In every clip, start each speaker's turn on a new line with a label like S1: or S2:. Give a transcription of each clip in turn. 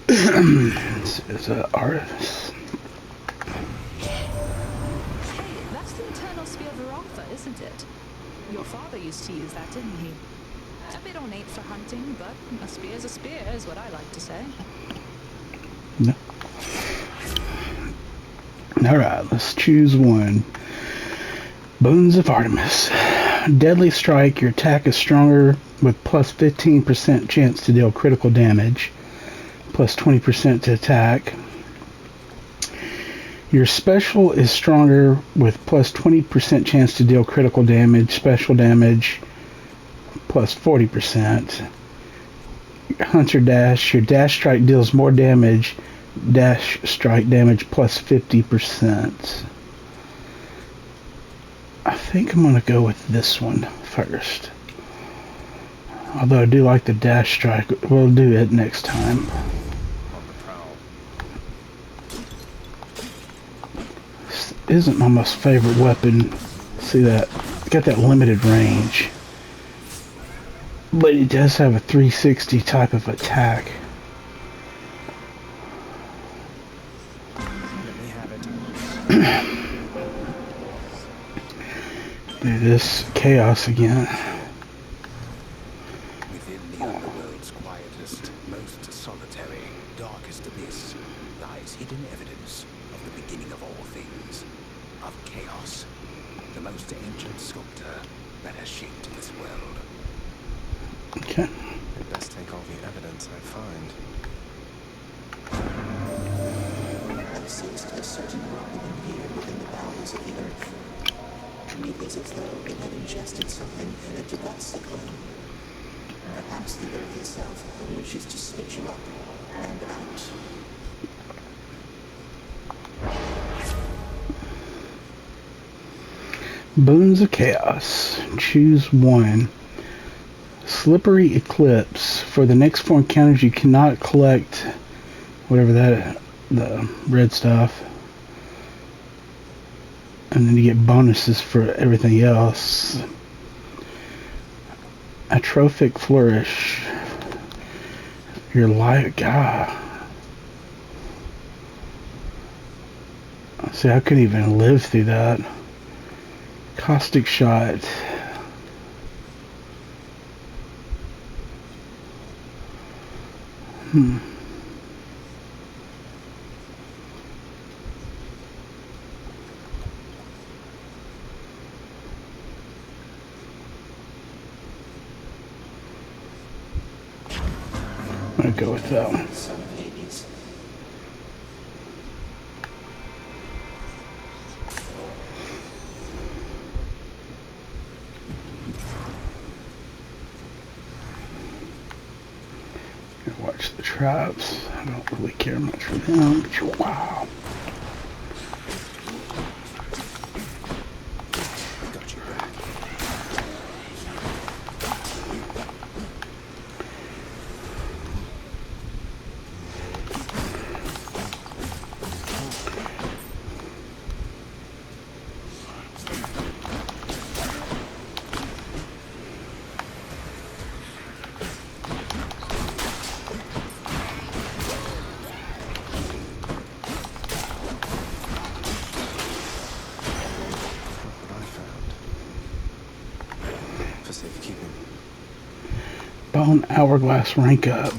S1: This is an artist.
S2: Hey, that's the internal spear Varotha, isn't it? Your father used to use that, didn't he? A bit ornate for hunting, but a spear's a spear, is what I like to say.
S1: No. Alright, let's choose one. Boons of Artemis. Deadly Strike. Your attack is stronger with plus 15% chance to deal critical damage. Plus 20% to attack. Your special is stronger with plus 20% chance to deal critical damage. Special damage plus 40%. Hunter Dash. Your Dash Strike deals more damage. Dash Strike damage plus 50%. I think I'm going to go with this one first. Although I do like the Dash Strike. We'll do it next time. This isn't my most favorite weapon. See that? It's got that limited range. But it does have a 360 type of attack. Do this chaos again.
S3: Within the underworld's quietest, most solitary, darkest abyss lies hidden evidence of the beginning of all things, of chaos, the most ancient sculptor that has shaped this world.
S1: Okay.
S4: I'd best take all the evidence I find.
S5: I sensed a certain rumbling here within the bowels of the earth. It is as though it had ingested something into that cyclone. Perhaps the earth itself wishes to spit you up and out.
S1: Boons of Chaos. Choose one. Slippery Eclipse. For the next 4 encounters, you cannot collect whatever that, the red stuff. And then you get bonuses for everything else. Atrophic Flourish. Your life, God. See, I couldn't even live through that. Caustic Shot. I'm gonna go with that one.
S5: Son of Hades.
S1: Gonna watch the traps. I don't really care much for them. Wow.
S4: Got your back. For safekeeping.
S1: Bone Hourglass rank up.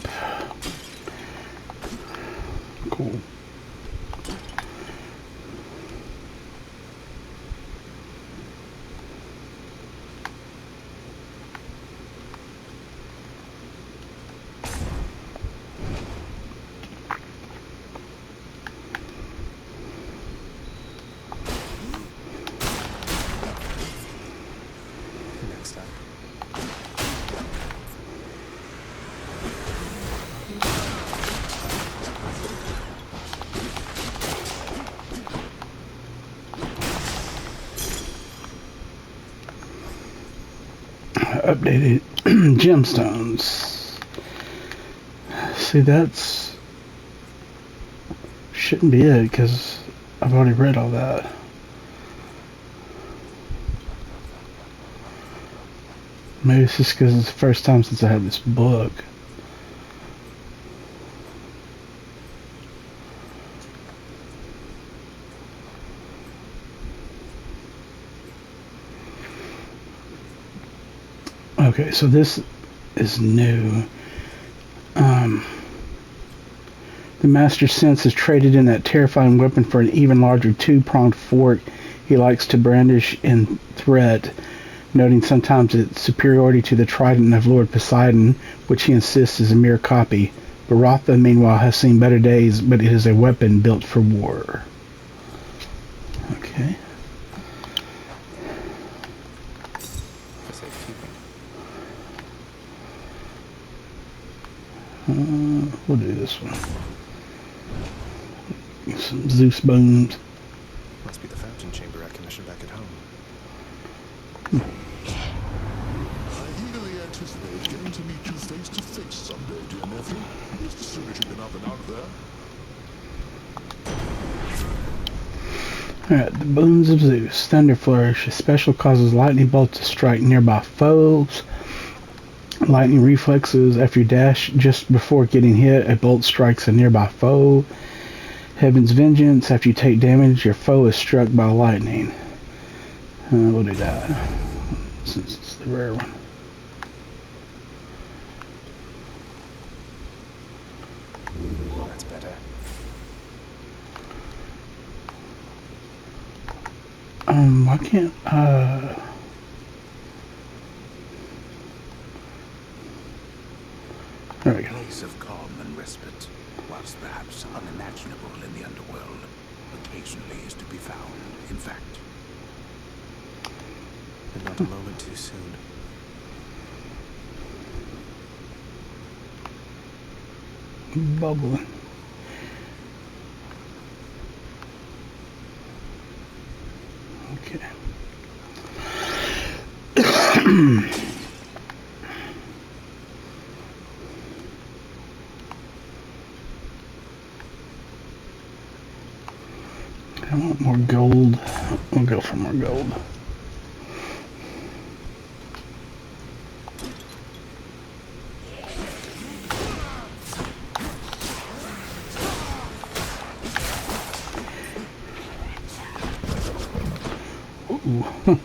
S1: Cool.
S4: Next up.
S1: Updated gemstones. See, that's shouldn't be it because I've already read all that. Maybe it's just because it's the first time since I had this book. Okay, so this is new. The Master Sense is traded in that terrifying weapon for an even larger two-pronged fork he likes to brandish in threat, noting sometimes its superiority to the trident of Lord Poseidon, which he insists is a mere copy. Barotha, meanwhile, has seen better days, but it is a weapon built for war. Okay.
S4: For safekeeping.
S1: We'll do this one. Some Zeus boons.
S4: Must be the fountain chamber I commissioned back at home.
S6: I eagerly anticipate getting to meet you face to face someday, dear nephew. Just as soon as you've been up and out of there.
S1: Alright, the boons of Zeus. Thunder Flourish. A special causes lightning bolts to strike nearby foes. Lightning reflexes. After you dash just before getting hit, a bolt strikes a nearby foe. Heaven's Vengeance. After you take damage, your foe is struck by lightning. We'll do that, since it's the rare one.
S4: That's better.
S1: I can't, there we go.
S3: Place of calm and respite, whilst perhaps unimaginable in the underworld, occasionally is to be found, in fact.
S4: And not a moment too soon.
S1: Bubbling. Okay. I want more gold. We'll go for more gold. Ooh.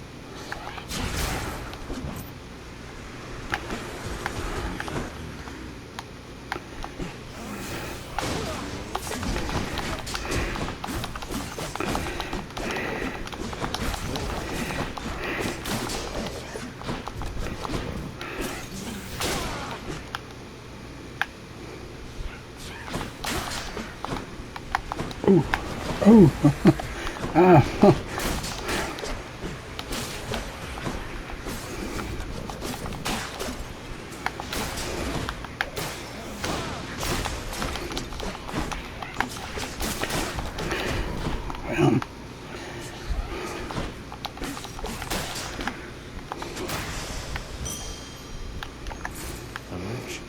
S1: Ooh. Oh. Ah. Well.
S4: I'm rich.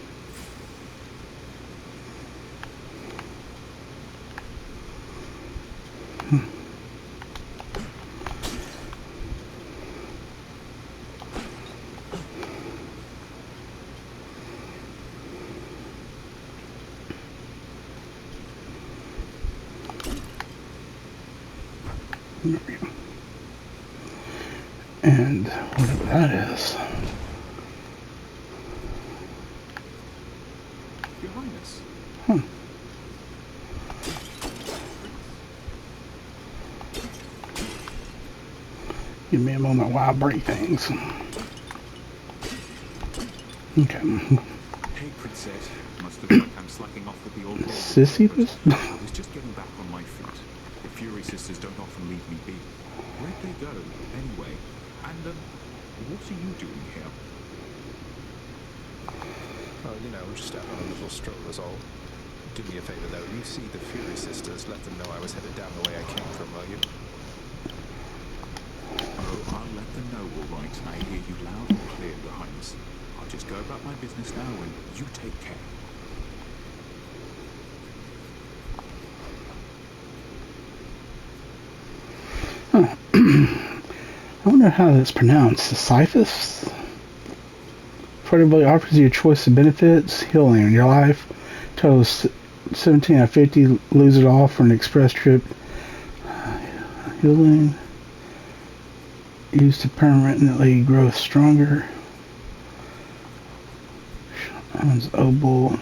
S1: There we go. And whatever that is.
S6: Your Highness.
S1: Give me a moment while I break things. Okay.
S6: Hey, Princess. Must have like I'm slacking off with the old lady.
S1: Sisyphus?
S6: I was just getting back on my feet. The Fury Sisters don't often leave me be. Where'd they go, anyway? And, what are you doing here?
S4: Oh, you know, just out on a little stroll is all. Do me a favor, though. You see the Fury Sisters, let them know I was headed down the way I came from, will you?
S6: Oh, I'll let them know, all right. I hear you loud and clear, Your Highness. I'll just go about my business now, and you take care.
S1: I wonder how that's pronounced. Sisyphus? Affordably offers you a choice of benefits. Healing in your life. Total 17 out of 50. Lose it all for an express trip. Healing. Used to permanently grow stronger. That one's Obel.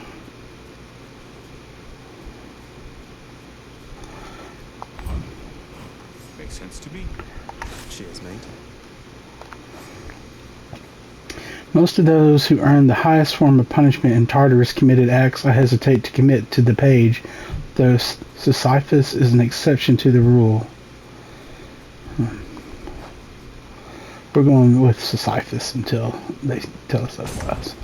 S6: Makes sense to me.
S4: Cheers, mate.
S1: Most of those who earned the highest form of punishment in Tartarus committed acts I hesitate to commit to the page, though Sisyphus is an exception to the rule. We're going with Sisyphus until they tell us otherwise.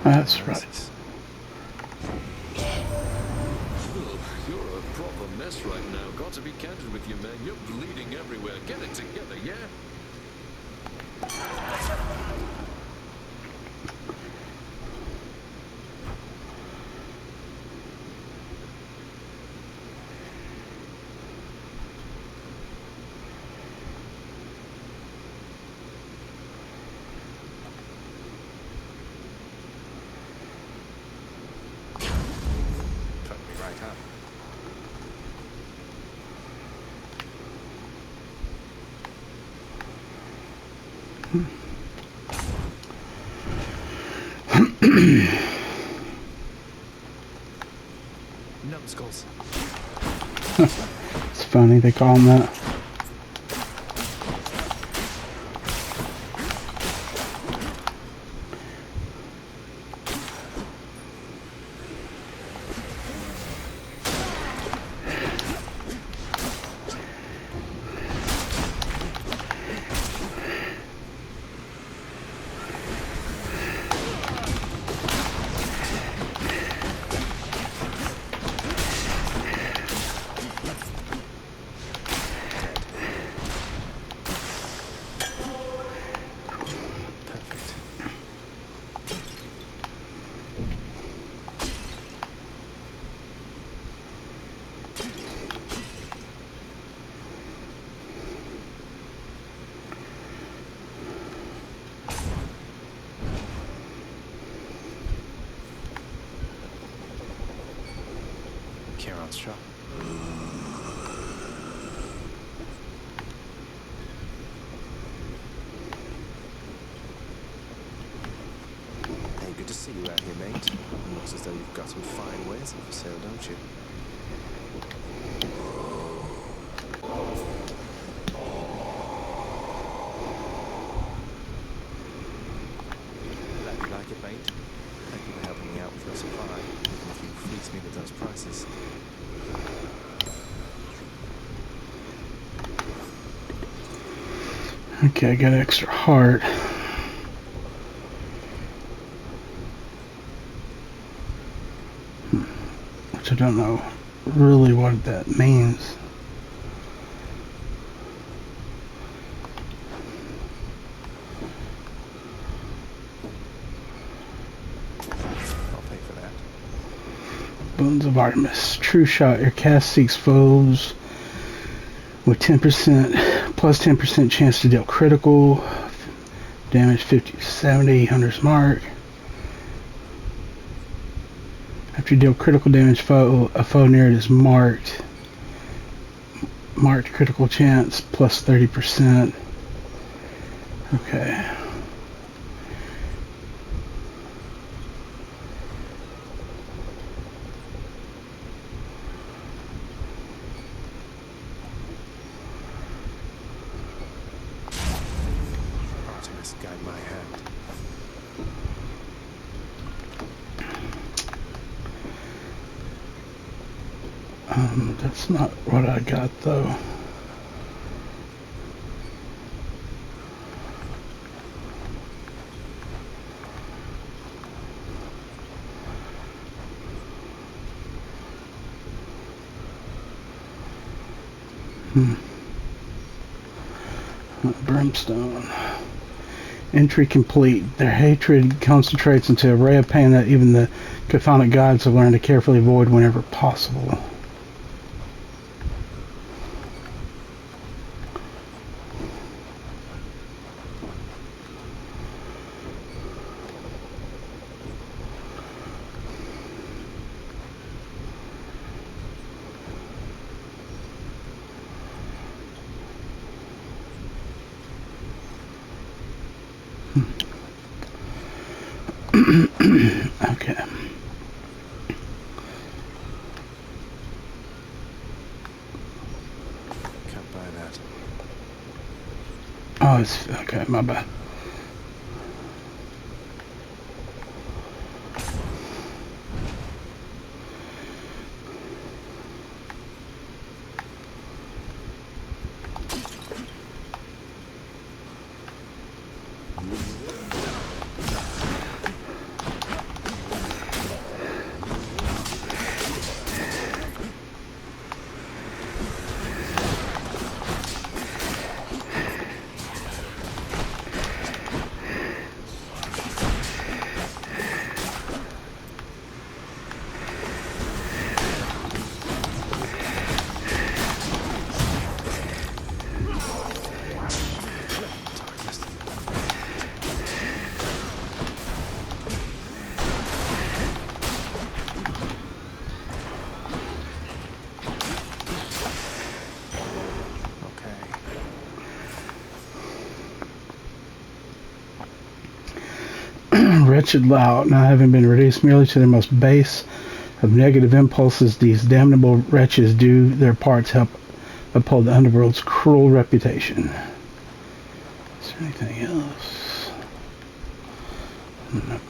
S1: That's right.
S7: You're a proper mess right now. Got to be candid with you, man. You're bleeding everywhere. Get it together, yeah?
S4: Right up. Numbskulls.
S1: It's funny they call them that.
S4: Charon's shop. Hey, good to see you out here, mate. Looks as though you've got some fine wares for sale, don't you? Glad you like it, mate. Thank you for helping me out with your supply, even if you fleece me with those prices.
S1: Okay, I got extra heart. Which I don't know really what that means.
S4: I'll pay for that.
S1: Boons of Artemis. True shot. Your cast seeks foes with 10% plus 10% chance to deal critical damage 50 to 70. Hunter's mark. After you deal critical damage, a foe near it is marked. Marked critical chance plus 30%. Okay.
S4: Artemis, guide my hand.
S1: That's not what I got though. Brimstone. Entry complete. Their hatred concentrates into a ray of pain that even the chthonic gods have learned to carefully avoid whenever possible. Okay.
S4: Can't buy that.
S1: Oh, it's okay. My bad. Wretched lout, now having been reduced merely to their most base of negative impulses, these damnable wretches do their parts help uphold the underworld's cruel reputation. Is there anything else? No.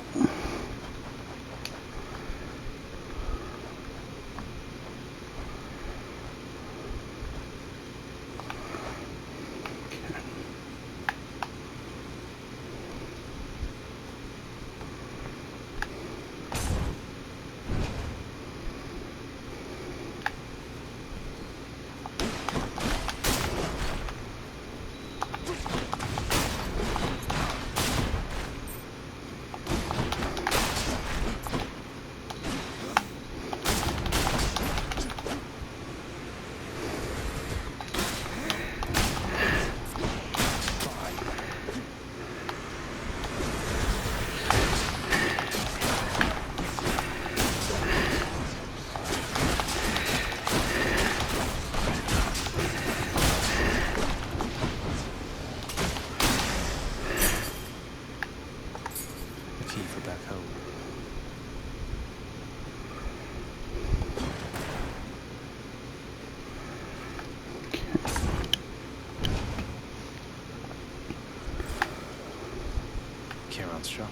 S4: Shop.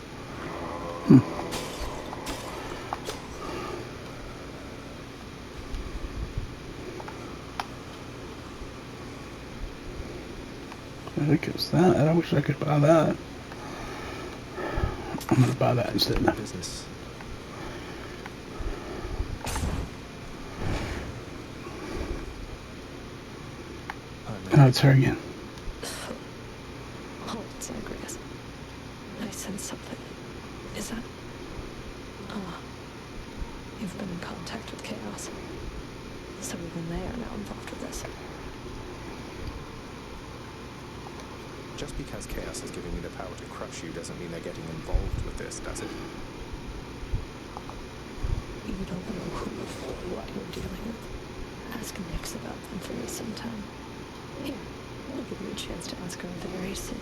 S1: I think it's that. I wish I could buy that. I'm gonna buy that instead.
S4: Business.
S1: Oh, it's her again.
S2: Hold, Zagreus. I sense something. Is that... Ah. You've been in contact with Chaos. So even they are now involved with this.
S4: Just because Chaos is giving me the power to crush you doesn't mean they're getting involved with this, does it?
S2: You don't know who or what you're dealing with. Ask Nyx about them for me sometime. Here, I'll give you a chance to ask her very soon.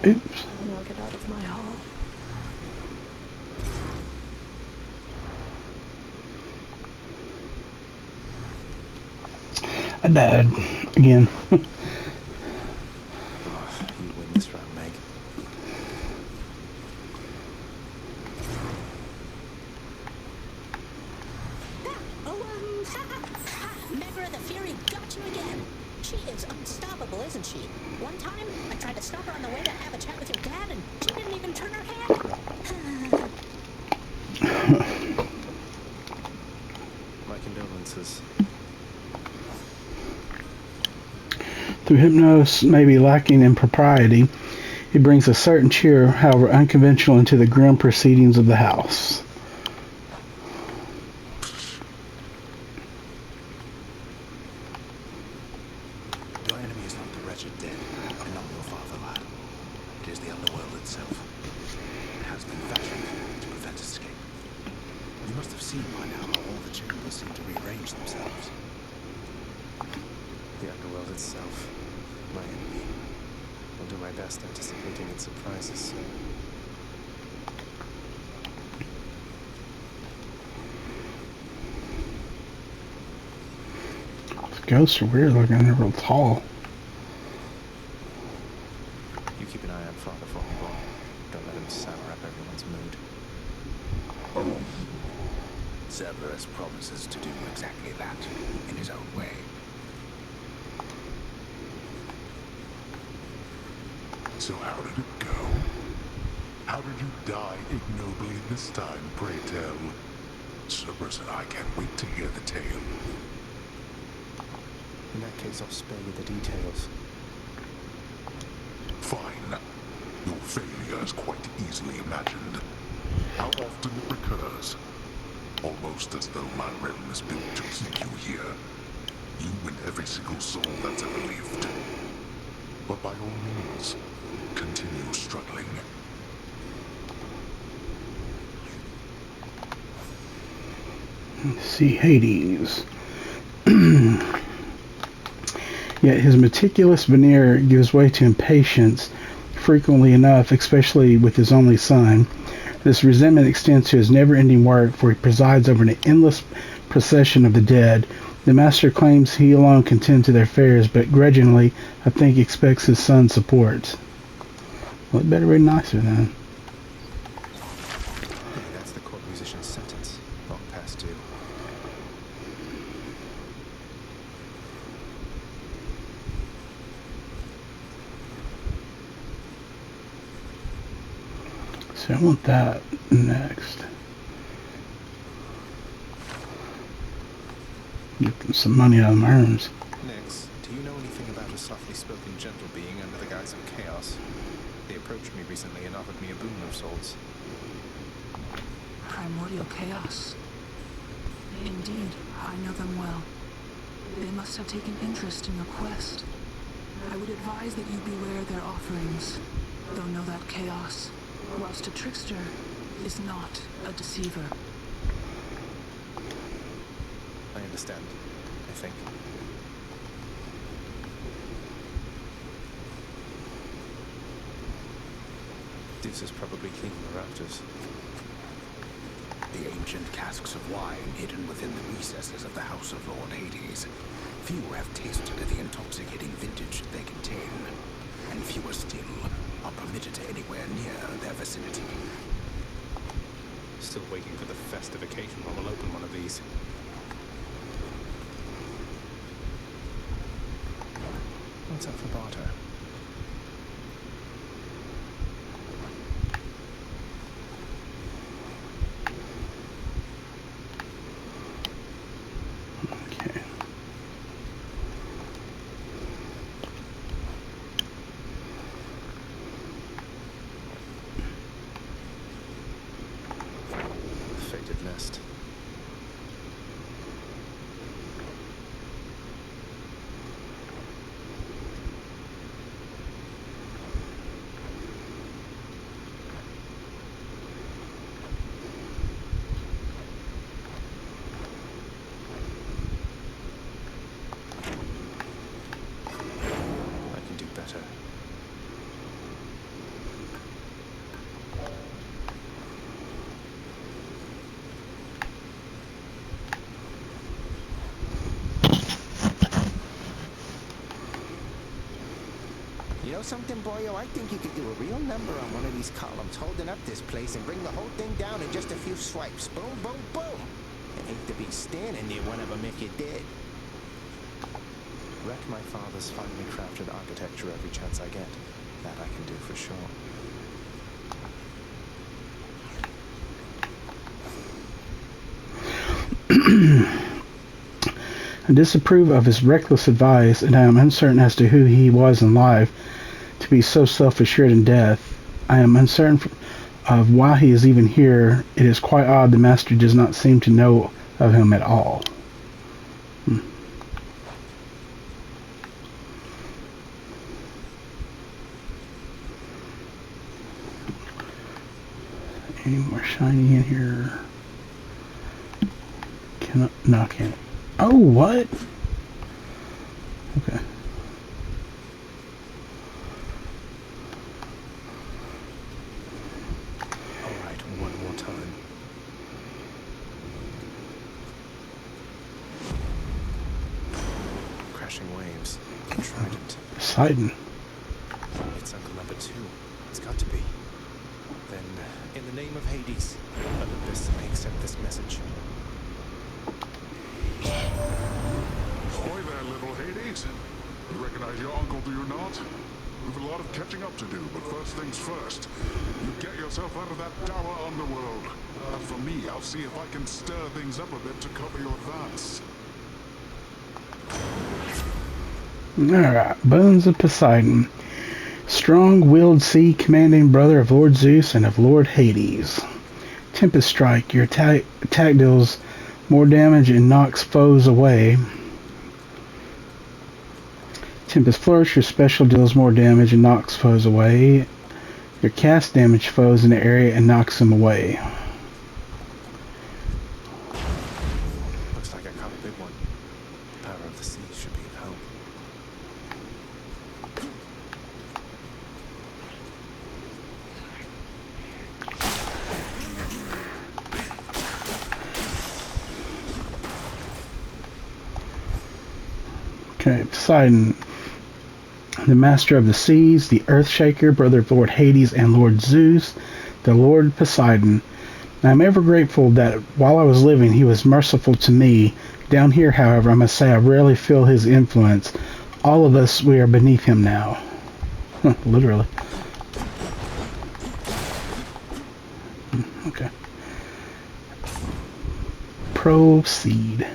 S1: Oops.
S2: Now get out of my hall.
S1: I died again.
S4: You
S5: stop her on the way to have a chat with your dad, and she didn't even turn her head.
S4: My condolences.
S1: Through Hypnos may be lacking in propriety, he brings a certain cheer, however unconventional, into the grim proceedings of the house.
S3: Your enemy is not the wretched dead, and not your father, lad. It is the underworld itself. It has been fashioned to prevent escape. You must have seen by now how all the chambers seem to rearrange themselves.
S4: The underworld itself. My enemy. I'll do my best anticipating its surprises, sir.
S1: The ghosts are weird looking. They're real tall.
S4: You keep an eye on Father for me, boy. Don't let him sour up everyone's mood.
S3: Cerberus promises to do exactly that, in his own way.
S8: So how did it go? How did you die ignobly this time, pray tell? Cerberus and I can't wait to hear the tale.
S4: In that case, I'll spare you the details.
S8: Fine. Your failure is quite easily imagined. How often it recurs? Almost as though my realm is built to keep you here. You and every single soul that's ever lived. But by all means, continue struggling.
S1: See Hades. Yet his meticulous veneer gives way to impatience frequently enough, especially with his only son. This resentment extends to his never-ending work, for he presides over an endless procession of the dead. The master claims he alone can tend to their affairs, but grudgingly, I think, expects his son's support. Well, it better be nicer then.
S4: That's the court musician's sentence. Long past due.
S1: So I want that next. Get some money out of my arms.
S4: Next, do you know anything about a softly spoken gentle being under the guise of chaos? They approached me recently and offered me a boon of sorts.
S9: Primordial chaos. Indeed, I know them well. They must have taken interest in your quest. I would advise that you beware their offerings, though know that chaos, whilst a trickster, is not a deceiver.
S4: I understand, I think. Deuce is probably cleaning the rafters.
S3: The ancient casks of wine hidden within the recesses of the House of Lord Hades. Few have tasted of the intoxicating vintage they contain, and fewer still are permitted anywhere near their vicinity.
S4: Still waiting for the festive occasion when we'll open one of these. What's up for barter?
S1: Okay.
S4: Fated nest. I can do better.
S10: You know something, boyo? I think you could do a real number on one of these columns, holding up this place and bring the whole thing down in just a few swipes. Boom, boom, boom. I'd hate to be standing near one of them if you did.
S4: Wreck my father's finely crafted architecture every chance I get. That I can do for sure.
S1: I disapprove of his reckless advice, and I am uncertain as to who he was in life to be so self-assured in death. I am uncertain of why he is even here. It is quite odd the master does not seem to know of him at all. Any more shiny in here? No, I can't. Oh, what? Okay.
S4: Alright, one more time. Crashing waves. Trident.
S1: Poseidon.
S4: It's under number 2. It's got to be. Then, in the name of Hades, Olympus may accept this message.
S8: Ahoy there, little Hades. You recognize your uncle, do you not? We've a lot of catching up to do, but first things first. You get yourself out of that dour underworld. As for me, I'll see if I can stir things up a bit to cover your advance.
S1: Alright, Boons of Poseidon. Strong-willed sea commanding brother of Lord Zeus and of Lord Hades. Tempest Strike. Your attack deals more damage and knocks foes away. Tempest Flourish. Your special deals more damage and knocks foes away. Your cast damage foes in the area and knocks them away.
S4: Looks like I caught a big one. Power of the sea should be of help.
S1: Okay, Poseidon. The Master of the Seas, the Earthshaker, brother of Lord Hades and Lord Zeus, the Lord Poseidon. I am ever grateful that while I was living he was merciful to me. Down here, however, I must say I rarely feel his influence. All of us, we are beneath him now. Literally. Okay. Proceed.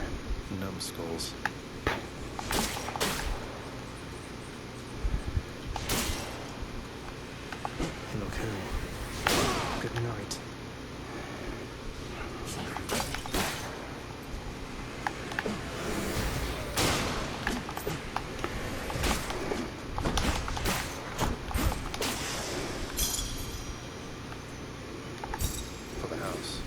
S4: Numbskulls. Look who. Good night. For the house.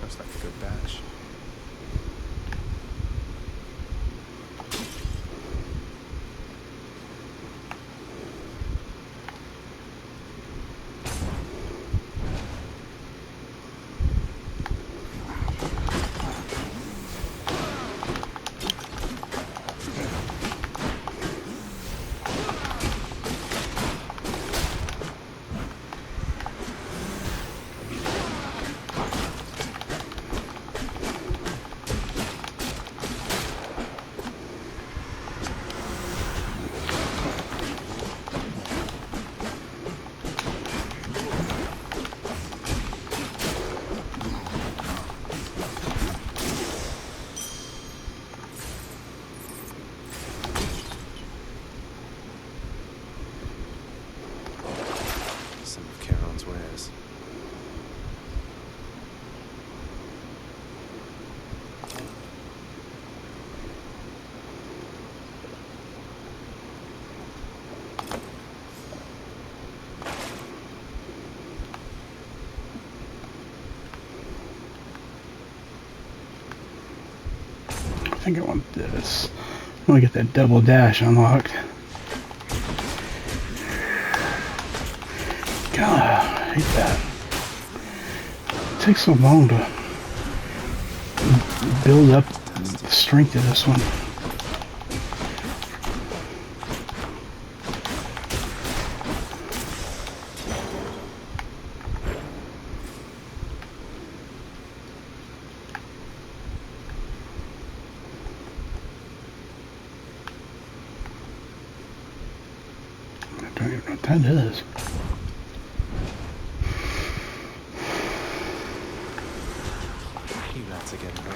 S4: Looks like a good batch.
S1: think I want this. I want to get that double dash unlocked. God, I hate that. It takes so long to build up the strength of this one. I don't even know what that is.
S4: You lads again, bro.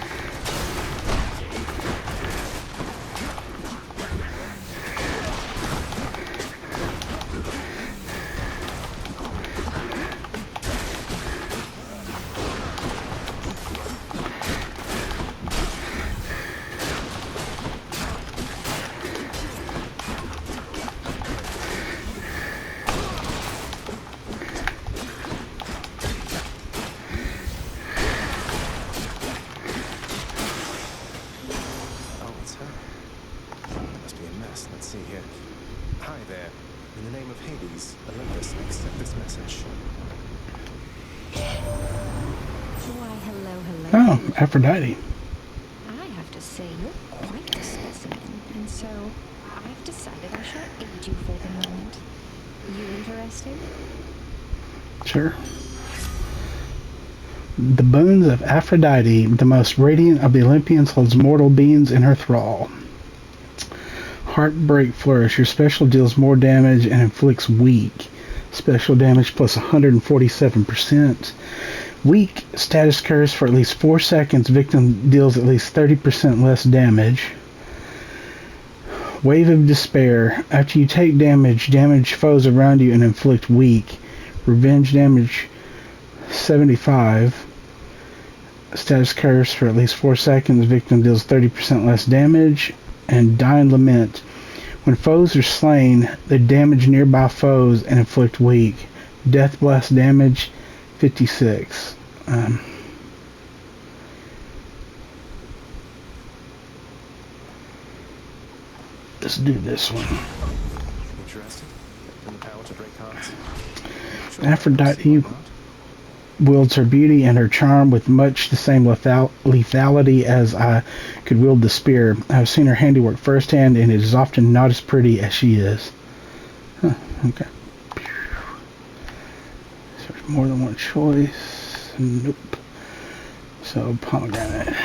S4: Let's see here. Hi there. In the name of Hades, Olympus, accept this message.
S2: Why, hello.
S1: Oh, Aphrodite.
S2: I have to say, you're quite a specimen, and so I've decided I shall aid you for the moment. You interested?
S1: Sure. The boons of Aphrodite, the most radiant of the Olympians, holds mortal beings in her thrall. Heartbreak Flourish. Your special deals more damage and inflicts weak. Special damage plus 147%. Weak status curse for at least 4 seconds. Victim deals at least 30% less damage. Wave of Despair. After you take damage, damage foes around you and inflict weak. Revenge damage 75. Status curse for at least 4 seconds. Victim deals 30% less damage. And Dying Lament. When foes are slain, they damage nearby foes and inflict weak. Death Blast damage 56. Let's do this one.
S4: Interested in the power to break hearts?
S1: Aphrodite wields her beauty and her charm with much the same lethality as I could wield the spear. I've seen her handiwork firsthand, and it is often not as pretty as she is. Huh, okay. So there's more than one choice. Nope. So, pomegranate.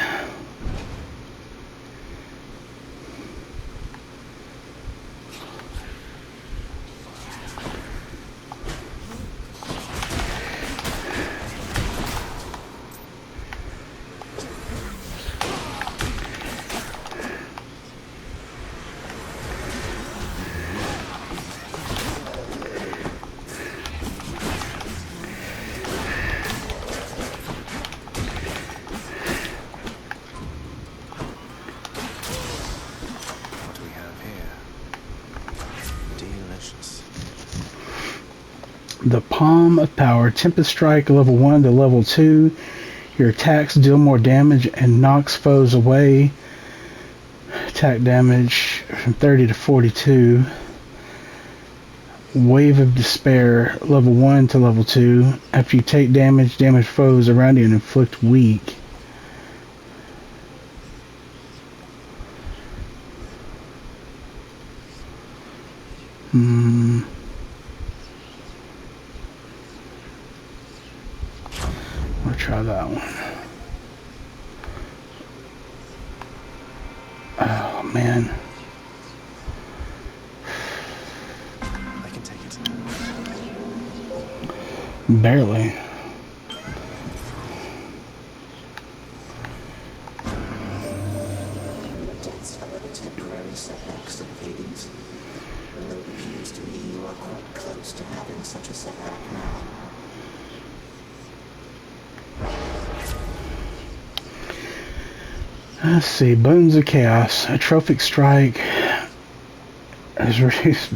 S1: The Palm of Power. Tempest Strike level 1 to level 2. Your attacks deal more damage and knocks foes away. Attack damage from 30 to 42. Wave of Despair level 1 to level 2. After you take damage, damage foes around you and inflict weak. We'll try that one. Oh man.
S4: I can take it.
S1: Barely.
S5: Deaths are but temporary setbacks of Hades. Though it appears to me you are quite close to having such a setback now.
S1: Let's see. Boons of Chaos. A Trophic Strike is reduced.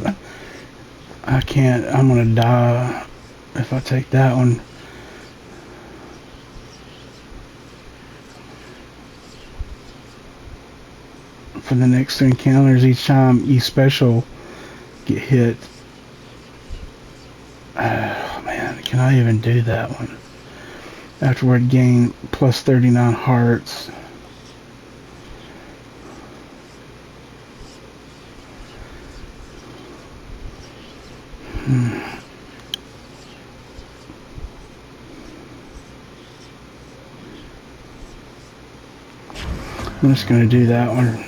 S1: I can't. I'm gonna die if I take that one. for the next 3 encounters. Each time you special get hit. Oh man, can I even do that one? Afterward, gain plus 39 hearts. I'm just going to do that one.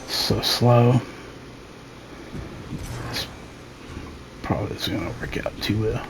S1: So slow. This probably isn't going to work out too well.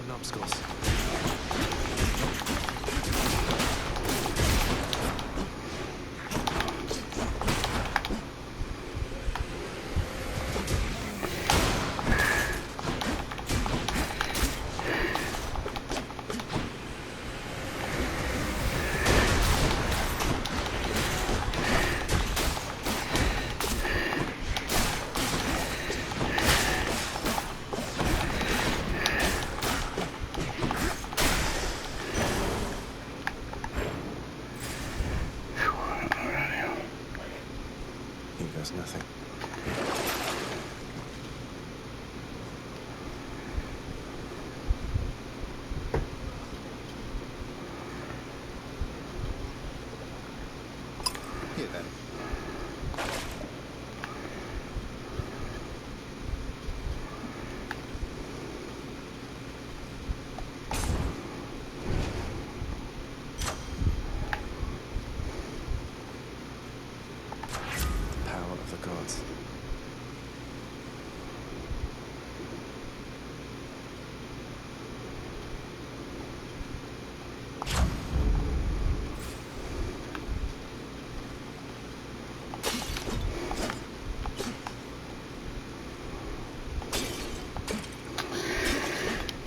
S4: Numbskulls. Nothing. Here then. The power of the gods.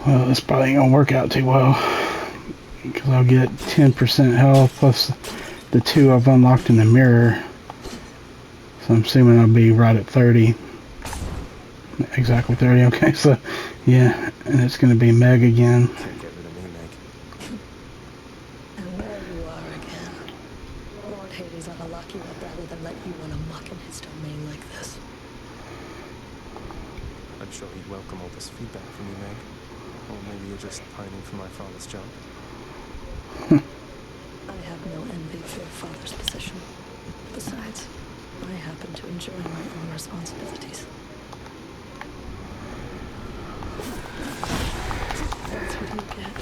S1: Well, this probably ain't gonna work out too well because I'll get 10% health plus the 2 I've unlocked in the mirror. So I'm assuming I'll be right at 30. Exactly 30. Okay, so yeah, and it's gonna be Meg again.
S10: Can't get rid of me, Meg.
S2: And there you are again. Lord Hades ought to lock you up rather than let you run amok in his domain like this.
S4: I'm sure he'd welcome all this feedback from you, Meg. Or maybe you're just pining for my father's job.
S2: I have no envy for your father's position. Besides, I happen to enjoy my own responsibilities. That's what you get.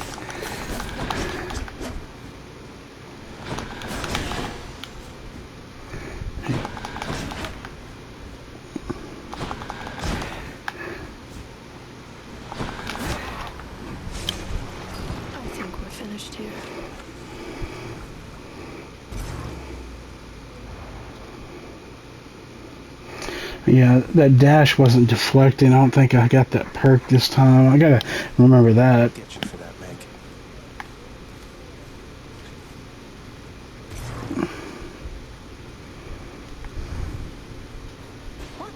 S2: Here.
S1: Yeah, that dash wasn't deflecting. I don't think I got that perk this time. I gotta remember that.
S4: Get you for that, Meg.
S11: What?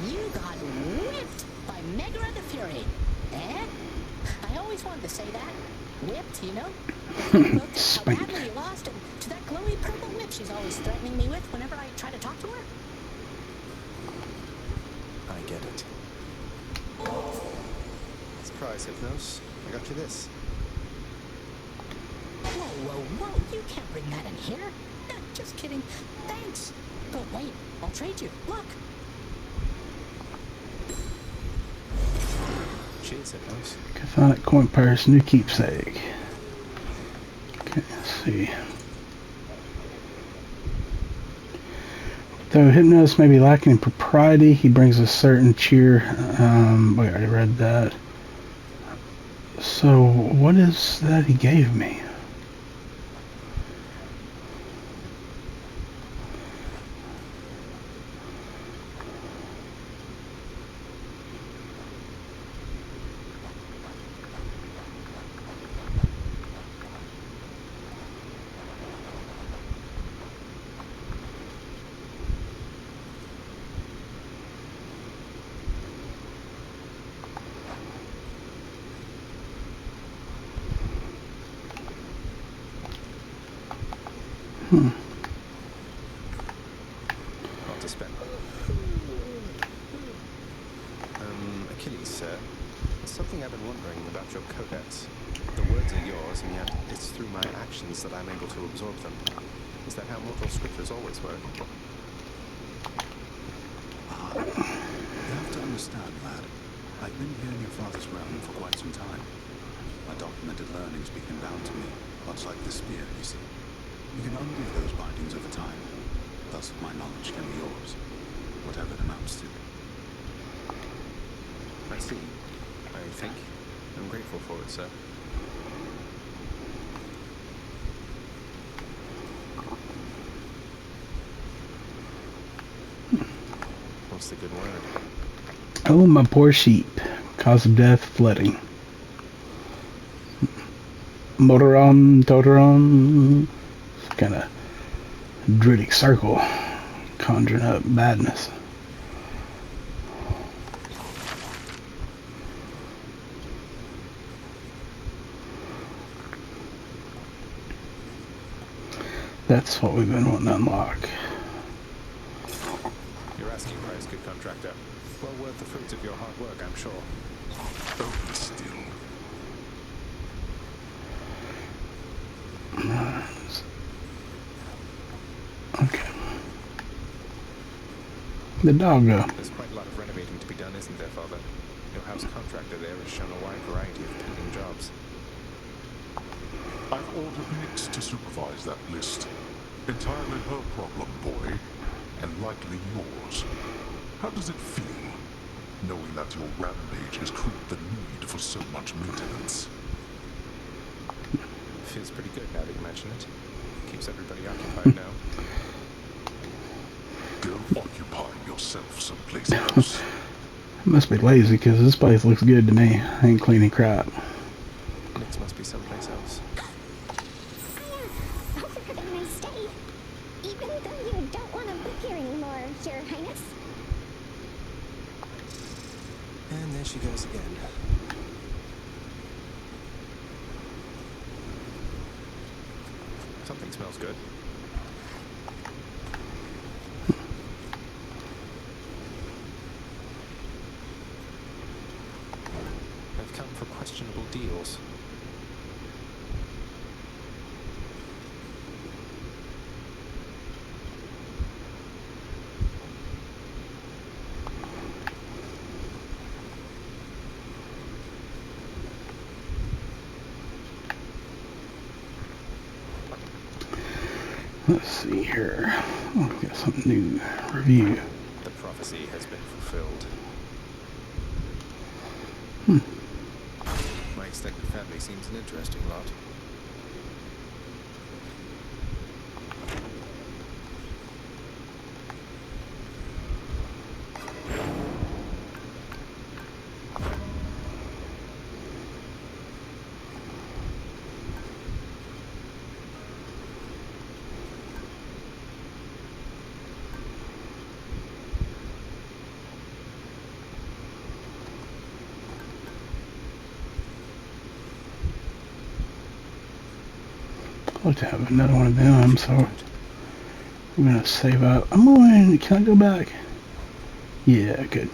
S11: You got whipped by Megara the Fury. Eh? I always wanted to say that. Whipped, you know? How badly you lost and to that glowy purple whip she's always threatening me with whenever I try to talk to her.
S4: I get it. Surprise, Hypnos. I got you this.
S11: Whoa, whoa, whoa. You can't bring that in here. No, just kidding. Thanks. But wait, I'll trade you. Look.
S4: Cheers, Hypnos.
S1: Chthonic coin purse, new keepsake. Okay, let's see. Though Hypnos may be lacking in propriety, he brings a certain cheer. We already read that. So, what is that he gave me?
S4: Not to spend. Achilles, sir. There's something I've been wondering about your codex. The words are yours, and yet it's through my actions that I'm able to absorb them. Is that how mortal scriptures always work?
S3: You have to understand, lad. I've been here in your father's realm for quite some time. My documented learnings became bound to me, much like the spear, you see. You can undo those bindings over time. Thus, my knowledge can be yours, whatever it amounts to.
S4: I see. I think. I'm grateful for it, sir. What's the good word?
S1: Oh, my poor sheep. Cause of death, flooding. Motoron, Totoron. Kind of druidic circle. Conjuring up madness. That's what we've been wanting to unlock.
S4: You're asking price, good contractor. Well worth the fruits of your hard work, I'm sure.
S8: Oh, still.
S1: Okay. The doggo.
S4: There's quite a lot of renovating to be done, isn't there, Father? Your house contractor there has shown a wide variety of pending jobs.
S8: I've ordered Nix to supervise that list. Entirely her problem, boy, and likely yours. How does it feel, knowing that your rampage has created the need for so much maintenance?
S4: Feels pretty good now that you mention it. Keeps everybody occupied now.
S8: Go occupy yourself someplace else.
S1: I must be lazy because this place looks good to me. I ain't cleaning crap.
S4: Nix must be someplace else.
S12: I hope you're having a nice day. Even though you don't want to live here anymore, Your Highness.
S4: And there she goes again. Something smells good. I've come for questionable deals.
S1: Let's see here. Oh, we got something new. Review.
S4: The prophecy has been fulfilled. My extended family seems an interesting lot.
S1: I'd like to have another one of them, so I'm gonna save up. I'm going. Can I go back? Yeah, good.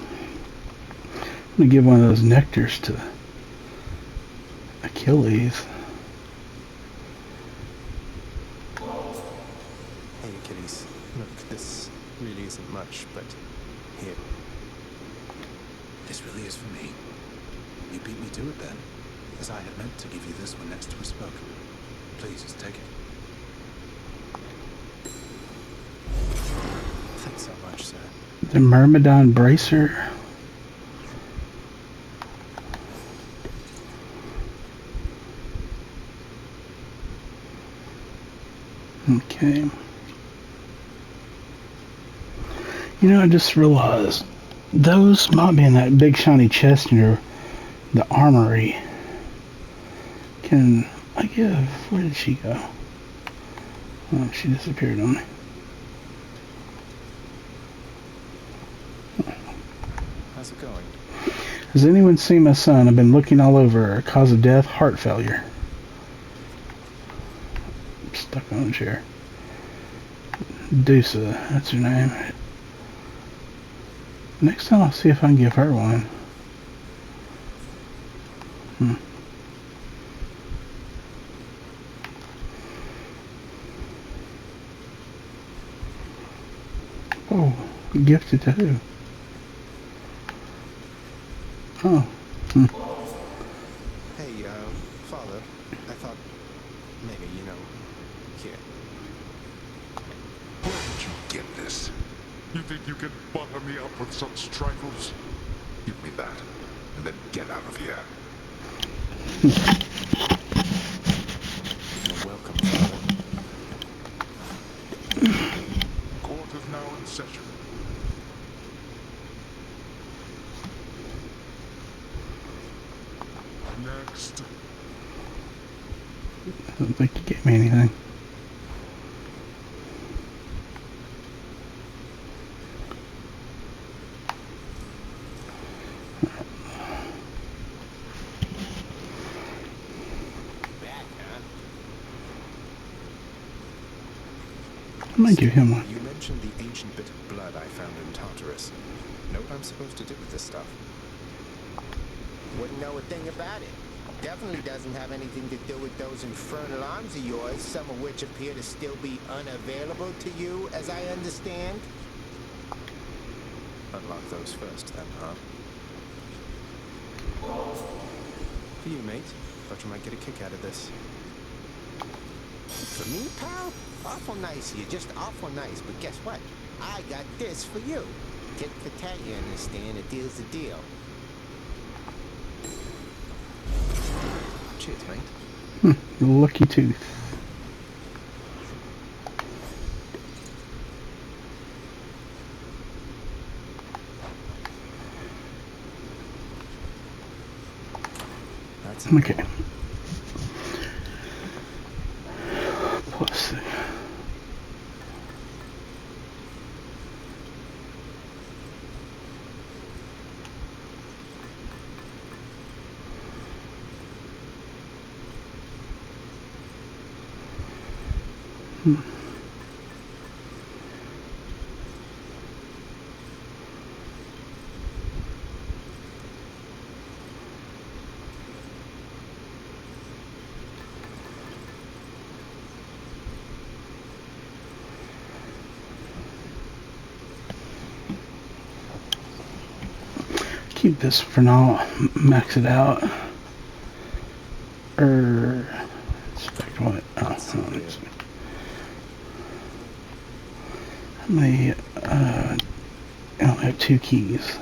S1: I'm gonna give one of those nectars to Achilles.
S4: Hey, Achilles. Look, this really isn't much, but here.
S3: This really is for me. You beat me to it then, as I had meant to give you this when next we spoke. Please, take it.
S4: Thanks so much, sir.
S1: The Myrmidon Bracer. Okay. You know, I just realized those might be in that big shiny chest near the armory. Can I give? Where did she go? Oh, she disappeared on me.
S4: How's it going?
S1: Has anyone seen my son? I've been looking all over. Cause of death, heart failure. I'm stuck on a chair. Dusa, that's her name. Next time I'll see if I can give her one. Oh, gifted to who? Oh.
S4: Hey, Father, I thought maybe, you know, here.
S8: Where did you get this? You think you can butter me up with such trifles? Give me that, and then get out of here.
S4: You're welcome, Father.
S8: Court is now in session. Next.
S1: I don't think you gave me anything. I'm gonna give him one.
S4: You mentioned the ancient bit of blood I found in Tartarus. Know what I'm supposed to do with this stuff?
S10: Wouldn't know a thing about it. Definitely doesn't have anything to do with those infernal arms of yours, some of which appear to still be unavailable to you, as I understand.
S4: Unlock those first, then, huh? For you, mate. Thought you might get a kick out of this.
S10: For me, pal? Awful nice of you, just awful nice. But guess what? I got this for you. Tit for tat, you understand? A deal's a deal.
S4: Cheers, mate.
S1: Lucky tooth.
S4: That's
S1: okay. Plus. Keep this for now. Max it out. Inspect what? Oh, how many? I only have 2 keys.